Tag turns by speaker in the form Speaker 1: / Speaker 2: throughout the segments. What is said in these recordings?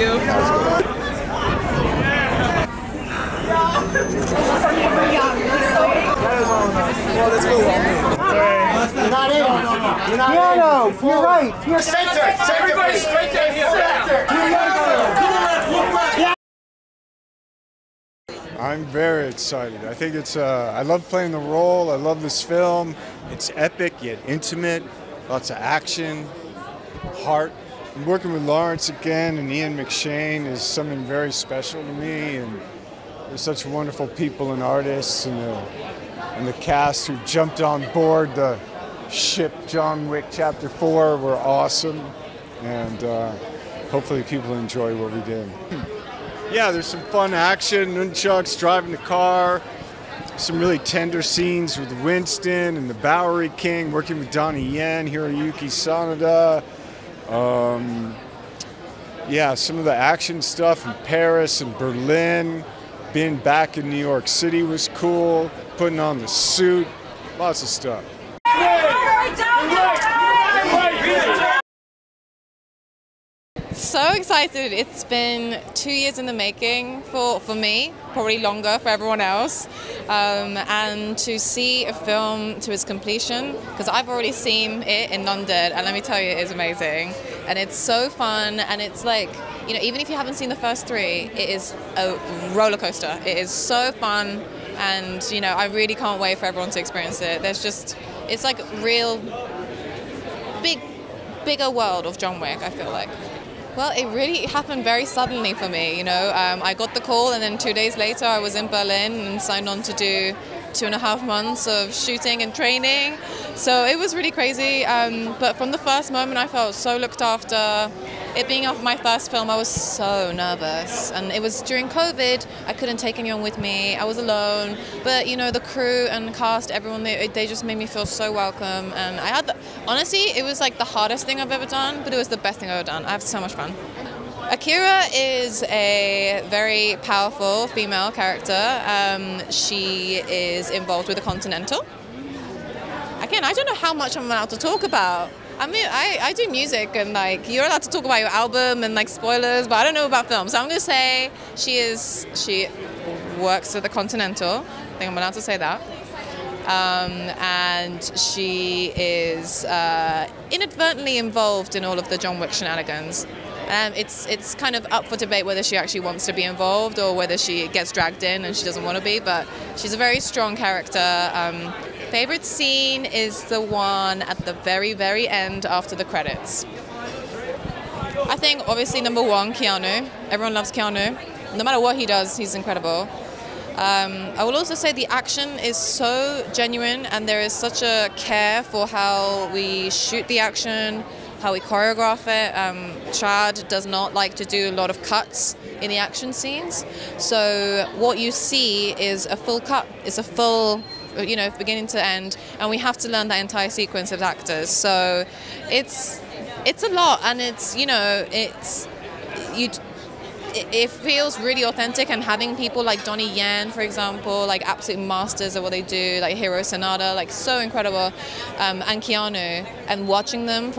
Speaker 1: you.
Speaker 2: Keanu, you're right. You're
Speaker 3: center. Everybody straight down here.
Speaker 4: I'm very excited. I think it's, I love playing the role. I love this film. It's epic yet intimate. Lots of action, heart. And working with Lawrence again and Ian McShane is something very special to me. And there's such wonderful people and artists and the cast who jumped on board the ship John Wick Chapter 4 were awesome. And hopefully people enjoy what we did. Yeah, there's some fun action, nunchucks, driving the car, some really tender scenes with Winston and the Bowery King, working with Donnie Yen, Hiroyuki Sanada. Yeah, some of the action stuff in Paris and Berlin. Being back in New York City was cool, putting on the suit, lots of stuff.
Speaker 1: So excited. It's been 2 years in the making for me, probably longer for everyone else. And to see a film to its completion, because I've already seen it in London, and let me tell you, it is amazing. And it's so fun, and it's like, you know, even if you haven't seen the first three, it is a roller coaster. It is so fun, and, you know, I really can't wait for everyone to experience it. There's just, it's like real, bigger world of John Wick, I feel like. Well, it really happened very suddenly for me, you know. I got the call and then 2 days later I was in Berlin and signed on to do 2.5 months of shooting and training. So it was really crazy, but from the first moment I felt so looked after. It being my first film, I was so nervous, and it was during COVID. I couldn't take anyone with me. I was alone, but you know, the crew and cast, everyone, they just made me feel so welcome. And I had, honestly, it was like the hardest thing I've ever done, but it was the best thing I've ever done. I have so much fun. Akira is a very powerful female character. She is involved with the Continental. Again, I don't know how much I'm allowed to talk about. I mean, I do music, and like, you're allowed to talk about your album and like spoilers, but I don't know about film. So I'm gonna say she works at the Continental. I think I'm allowed to say that. And she is inadvertently involved in all of the John Wick shenanigans. It's kind of up for debate whether she actually wants to be involved or whether she gets dragged in and she doesn't want to be, but she's a very strong character. Favorite scene is the one at the very, very end after the credits. I think obviously number one, Keanu. Everyone loves Keanu. No matter what he does, he's incredible. I will also say the action is so genuine, and there is such a care for how we shoot the action, how we choreograph it. Chad does not like to do a lot of cuts in the action scenes. So what you see is a full cut. It's a full, you know, beginning to end, and we have to learn that entire sequence as actors. So it's a lot, and it's, you know, it feels really authentic, and having people like Donnie Yen, for example, like absolute masters of what they do, like Hiro Sanada, like so incredible, and Keanu, and watching them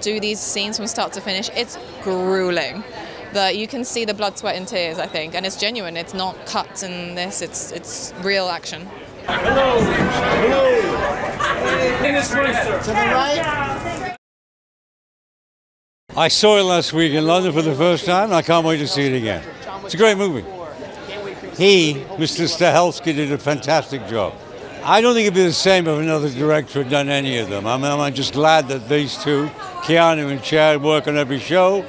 Speaker 1: do these scenes from start to finish, it's grueling. But you can see the blood, sweat, and tears, I think, and it's genuine. It's not cuts in this. It's real action.
Speaker 3: Hello. To the right.
Speaker 5: I saw it last week in London for the first time, and I can't wait to see it again. It's a great movie. Mr. Stahelski, did a fantastic job. I don't think it'd be the same if another director had done any of them. I'm just glad that these two, Keanu and Chad, work on every show,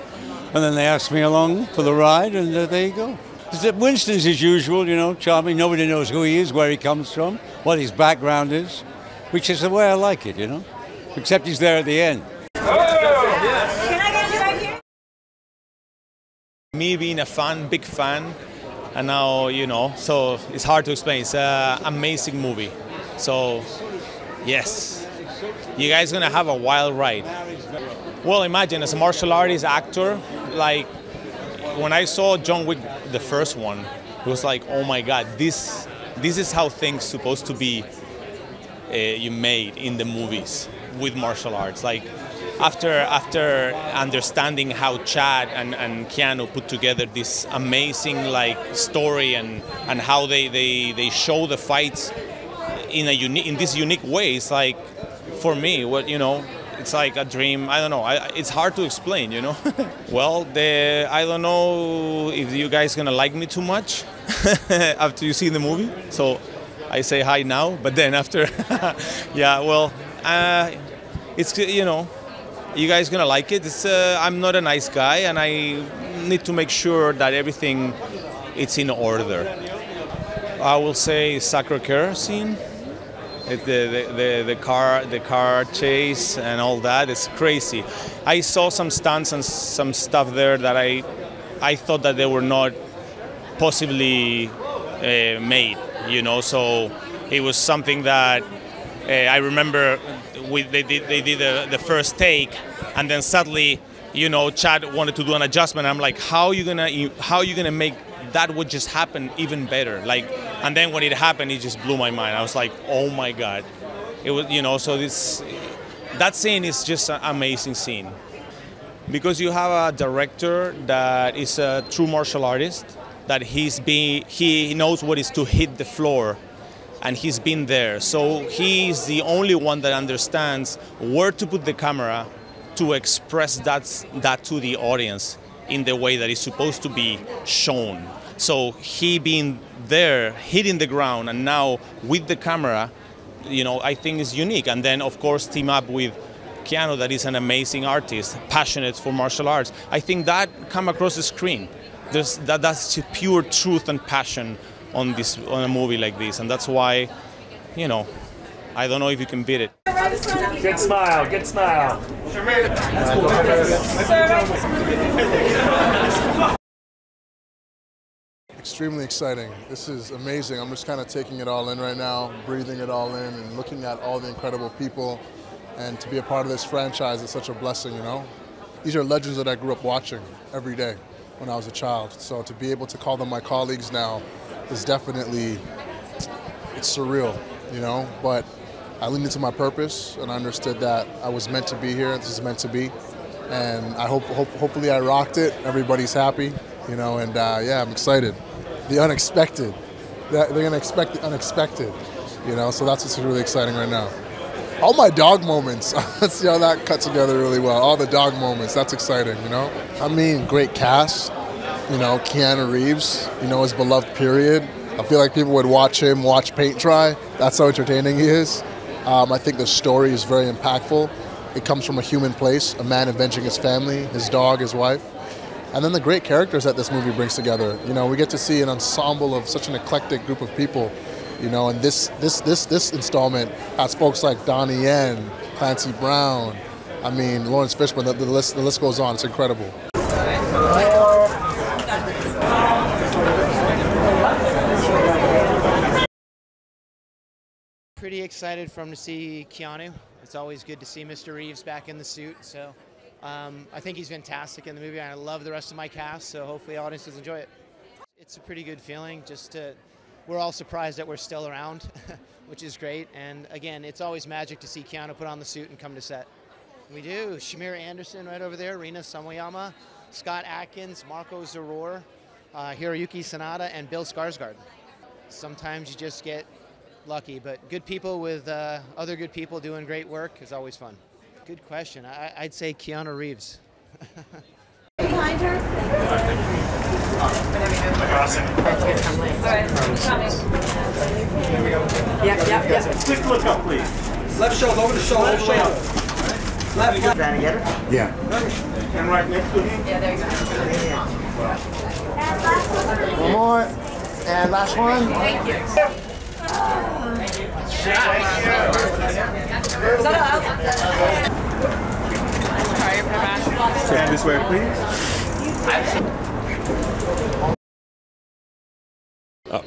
Speaker 5: and then they asked me along for the ride, and there you go. Winston's as usual, you know, charming. Nobody knows who he is, where he comes from, what his background is, which is the way I like it, you know, except he's there at the end.
Speaker 6: Me being a big fan, and now, you know, so it's hard to explain. It's an amazing movie. So, yes, you guys gonna have a wild ride. Well, imagine as a martial artist actor, like when I saw John Wick, the first one, it was like, oh my God, this is how things supposed to be you made in the movies with martial arts. Like, after understanding how Chad and Keanu put together this amazing like story and how they show the fights in this unique way, it's like, for me, what, you know, it's like a dream. I don't know. It's hard to explain, you know. Well, I don't know if you guys gonna like me too much after you see the movie. So I say hi now, but then after, yeah. Well, it's, you know, you guys gonna like it. It's I'm not a nice guy, and I need to make sure that everything it's in order. I will say Sacre-Cœur scene. The car chase and all that is crazy. I saw some stunts and some stuff there that I thought that they were not possibly made, you know. So it was something that I remember they did the first take, and then suddenly, you know, Chad wanted to do an adjustment. I'm like, how are you gonna make that would just happen even better? Like, and then when it happened, it just blew my mind. I was like, oh my God. It was, you know, so that scene is just an amazing scene. Because you have a director that is a true martial artist, that he knows what is to hit the floor, and he's been there. So he's the only one that understands where to put the camera to express that to the audience in the way that it's supposed to be shown. So he being there, hitting the ground, and now with the camera, you know, I think is unique. And then, of course, team up with Keanu, that is an amazing artist, passionate for martial arts. I think that come across the screen. That's pure truth and passion on a movie like this, and that's why, you know, I don't know if you can beat it.
Speaker 3: Good smile, good smile.
Speaker 7: Extremely exciting. This is amazing. I'm just kind of taking it all in right now, breathing it all in, and looking at all the incredible people. And to be a part of this franchise is such a blessing, you know? These are legends that I grew up watching every day when I was a child. So to be able to call them my colleagues now is definitely, it's surreal, you know? But I leaned into my purpose, and I understood that I was meant to be here. This is meant to be. And I hopefully I rocked it. Everybody's happy, you know, and yeah, I'm excited. The unexpected. They're gonna expect the unexpected, you know, so that's what's really exciting right now. All my dog moments, let's see how that cut together really well. All the dog moments, that's exciting, you know. I mean, great cast, you know, Keanu Reeves, you know, his beloved period. I feel like people would watch him watch paint dry. That's how entertaining he is. I think the story is very impactful. It comes from a human place, a man avenging his family, his dog, his wife. And then the great characters that this movie brings together. You know, we get to see an ensemble of such an eclectic group of people. You know, and this installment has folks like Donnie Yen, Clancy Brown, I mean, Lawrence Fishburne, the list goes on. It's incredible.
Speaker 8: Pretty excited for him to see Keanu. It's always good to see Mr. Reeves back in the suit. So I think he's fantastic in the movie, and I love the rest of my cast. So hopefully audiences enjoy it. It's a pretty good feeling. We're all surprised that we're still around, which is great. And again, it's always magic to see Keanu put on the suit and come to set. We do. Shamier Anderson right over there, Rina Sawayama, Scott Atkins, Marko Zaror, Hiroyuki Sanada, and Bill Skarsgård. Sometimes you just get lucky, but good people with other good people doing great work is always fun. Good question. I'd say Keanu Reeves.
Speaker 9: Behind her?
Speaker 3: Yep. Quick look up, please. Left shoulder, over the shoulder, left shoulder. Left.
Speaker 2: Trying to get her?
Speaker 7: Yeah.
Speaker 3: And right next to him.
Speaker 9: Yeah, there you go.
Speaker 2: One more. And last one.
Speaker 9: Thank you.
Speaker 3: Stand this way, please.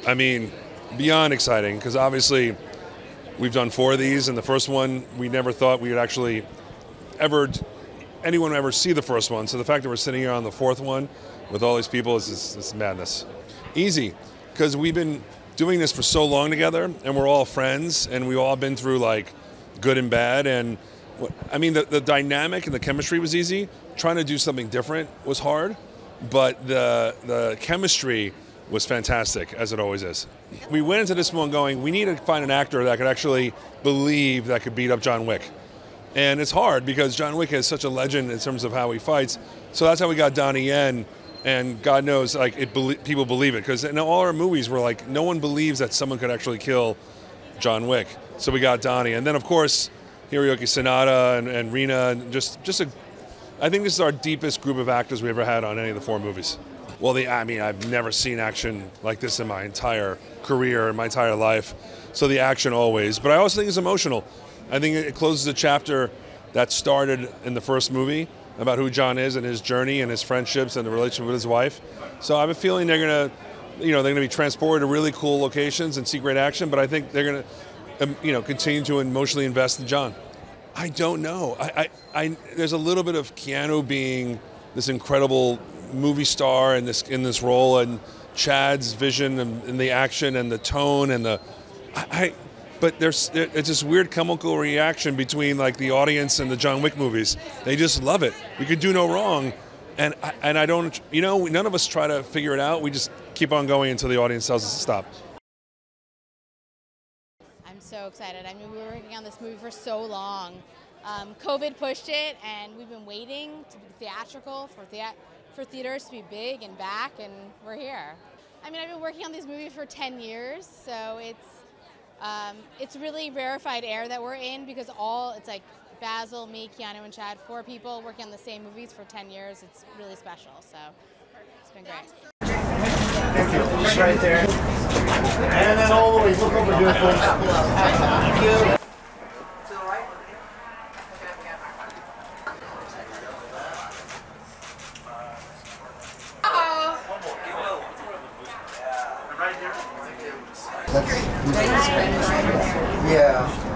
Speaker 10: I mean, beyond exciting, because obviously we've done 4 of these, and the first one we never thought we would actually anyone would ever see the first one. So the fact that we're sitting here on the 4th one with all these people is madness. Easy, because we've been doing this for so long together, and we're all friends, and we've all been through like good and bad, and I mean, the dynamic and the chemistry was easy. Trying to do something different was hard, but the chemistry was fantastic, as it always is. We went into this one going, we need to find an actor that could actually believe that could beat up John Wick. And it's hard because John Wick is such a legend in terms of how he fights. So that's how we got Donnie Yen, and God knows, like, people believe it. Because in all our movies, we're like, no one believes that someone could actually kill John Wick. So we got Donnie. And then, of course, Hiroyuki Sanada and Rina, and I think this is our deepest group of actors we ever had on any of the 4 movies. Well, I mean, I've never seen action like this in my entire career, in my entire life. So the action always. But I also think it's emotional. I think it closes a chapter that started in the first movie about who John is and his journey and his friendships and the relationship with his wife. So I have a feeling they're going to be transported to really cool locations and see great action, but I think they're going to, continue to emotionally invest in John. I don't know. There's a little bit of Keanu being this incredible movie star in this role, and Chad's vision and the action and the tone and but it's this weird chemical reaction between, like, the audience and the John Wick movies. They just love it. We could do no wrong, and I don't. None of us try to figure it out. We just keep on going until the audience tells us to stop.
Speaker 11: I'm so excited. I mean, we were working on this movie for so long. COVID pushed it, and we've been waiting to be theatrical for theaters to be big and back, and we're here. I mean, I've been working on these movies for 10 years, so it's really rarefied air that we're in, because it's like Basil, me, Keanu, and Chad, 4 people working on the same movies for 10 years. It's really special, so it's been great.
Speaker 2: Thank you. Just right there. And then all the way. Look over here, please. Thank you. To the right. Right here. Yeah.